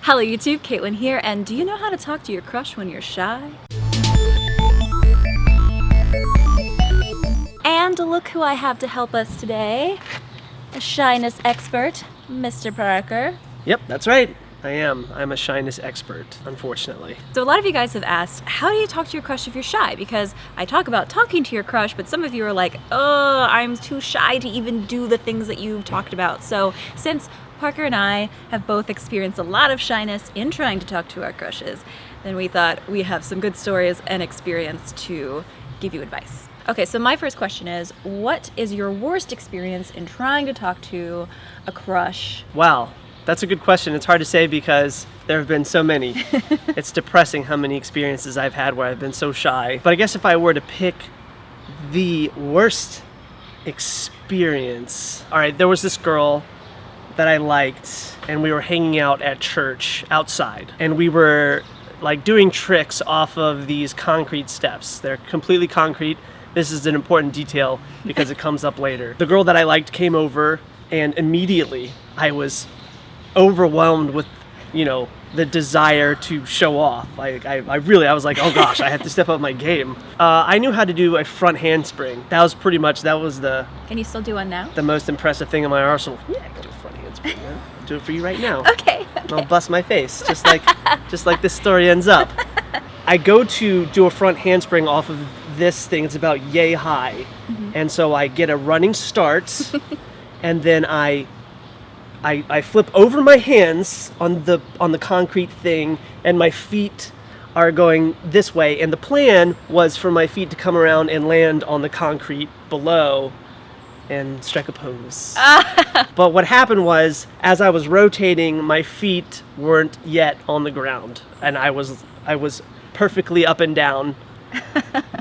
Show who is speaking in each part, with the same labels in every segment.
Speaker 1: Hello YouTube, Kaitlyn here, and do you know how to talk to your crush when you're shy? And look who I have to help us today, a shyness expert, Mr. Parker.
Speaker 2: Yep, that's right. I am. I'm a shyness expert, unfortunately.
Speaker 1: So a lot of you guys have asked, how do you talk to your crush if you're shy? Because I talk about talking to your crush, but some of you are like, oh, I'm too shy to even do the things that you've talked about. So since Parker and I have both experienced a lot of shyness in trying to talk to our crushes, then we thought we have some good stories and experience to give you advice. Okay, so my first question is, what is your worst experience in trying to talk to a crush?
Speaker 2: Wow, that's a good question. It's hard to say because there have been so many. It's depressing how many experiences I've had where I've been so shy. But I guess if I were to pick the worst experience, all right, there was this girl that I liked, and we were hanging out at church outside, and we were like doing tricks off of these concrete steps. They're completely concrete. This is an important detail because it comes up later. The girl that I liked came over, and immediately I was overwhelmed with, the desire to show off. I was like, oh gosh, I have to step up my game. I knew how to do a front handspring. That was the
Speaker 1: Can you still do one now?
Speaker 2: the most impressive thing in my arsenal. Yeah, I can do a front handspring. Yeah. I'll do it for you right now.
Speaker 1: Okay.
Speaker 2: I'll bust my face, just like this story ends up. I go to do a front handspring off of this thing. It's about yay high. Mm-hmm. And so I get a running start, and then I flip over my hands on the concrete thing, and my feet are going this way. And the plan was for my feet to come around and land on the concrete below and strike a pose. But what happened was, as I was rotating, my feet weren't yet on the ground, and I was perfectly up and down,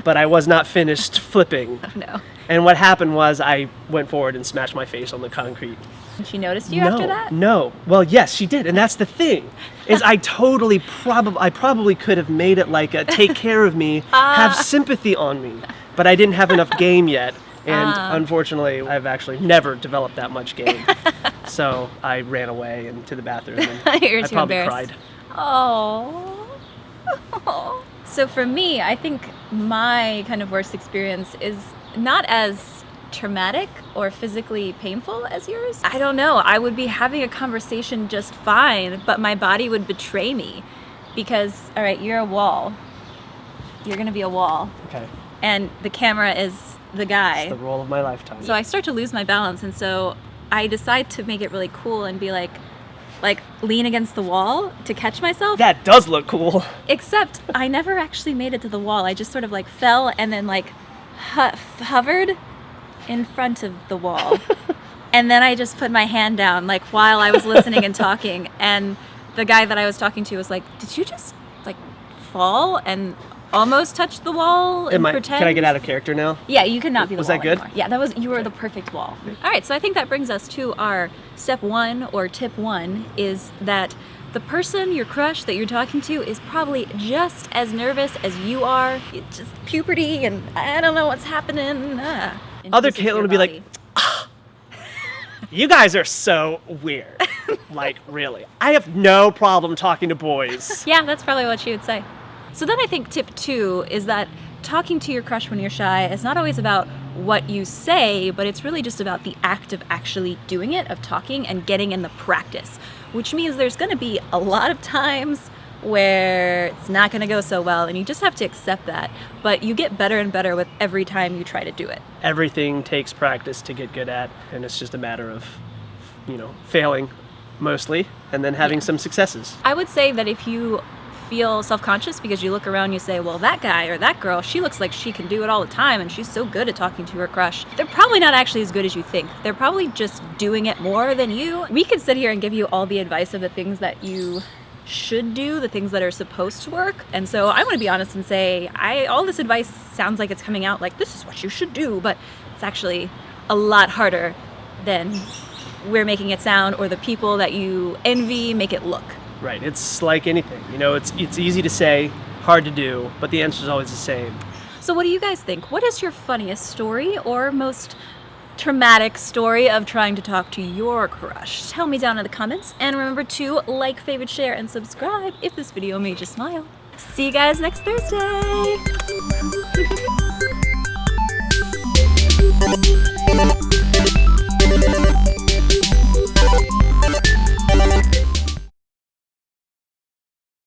Speaker 2: but I was not finished flipping.
Speaker 1: Oh no.
Speaker 2: And what happened was I went forward and smashed my face on the concrete.
Speaker 1: And she noticed you after that?
Speaker 2: No. Well, yes, she did. And that's the thing, is I probably could have made it like a take care of me, have sympathy on me, but I didn't have enough game yet. And unfortunately, I've actually never developed that much game. So I ran away into the bathroom, and
Speaker 1: You're
Speaker 2: I
Speaker 1: too
Speaker 2: probably
Speaker 1: embarrassed.
Speaker 2: cried.
Speaker 1: Oh. So for me, I think my kind of worst experience is not as traumatic or physically painful as yours. I don't know. I would be having a conversation just fine, but my body would betray me because, all right, you're a wall. You're going to be a wall.
Speaker 2: Okay.
Speaker 1: And the camera is the guy.
Speaker 2: It's the role of my lifetime.
Speaker 1: So I start to lose my balance, and so I decide to make it really cool and be like lean against the wall to catch myself.
Speaker 2: That does look cool.
Speaker 1: Except I never actually made it to the wall. I just sort of fell and then hovered in front of the wall. And then I just put my hand down while I was listening and talking, and the guy that I was talking to was like, did you just fall and almost touch the wall and pretend?
Speaker 2: Can I get out of character now?
Speaker 1: Yeah, you cannot be the wall.
Speaker 2: Was that good?
Speaker 1: Anymore. Yeah, you were the perfect wall. All right, so I think that brings us to our step one, or tip one, is that the person, your crush that you're talking to, is probably just as nervous as you are. It's just puberty and I don't know what's happening.
Speaker 2: Other Kaitlyn would be like, you guys are so weird. Really. I have no problem talking to boys.
Speaker 1: Yeah, that's probably what she would say. So then I think tip two is that talking to your crush when you're shy is not always about what you say, but it's really just about the act of actually doing it, of talking and getting in the practice, which means there's going to be a lot of times where it's not going to go so well, and you just have to accept that. But you get better and better with every time you try to do it.
Speaker 2: Everything takes practice to get good at, and it's just a matter of, failing mostly, and then having some successes.
Speaker 1: I would say that if you feel self-conscious because you look around and you say, well, that guy or that girl, she looks like she can do it all the time and she's so good at talking to her crush, they're probably not actually as good as you think. They're probably just doing it more than you. We could sit here and give you all the advice of the things that you should do, the things that are supposed to work. And so I want to be honest and say, all this advice sounds like it's coming out like this is what you should do, but it's actually a lot harder than we're making it sound, or the people that you envy make it look.
Speaker 2: Right. It's like anything. It's easy to say, hard to do, but the answer is always the same.
Speaker 1: So what do you guys think? What is your funniest story or most traumatic story of trying to talk to your crush? Tell me down in the comments, and remember to like, favorite, share, and subscribe if this video made you smile. See you guys next Thursday!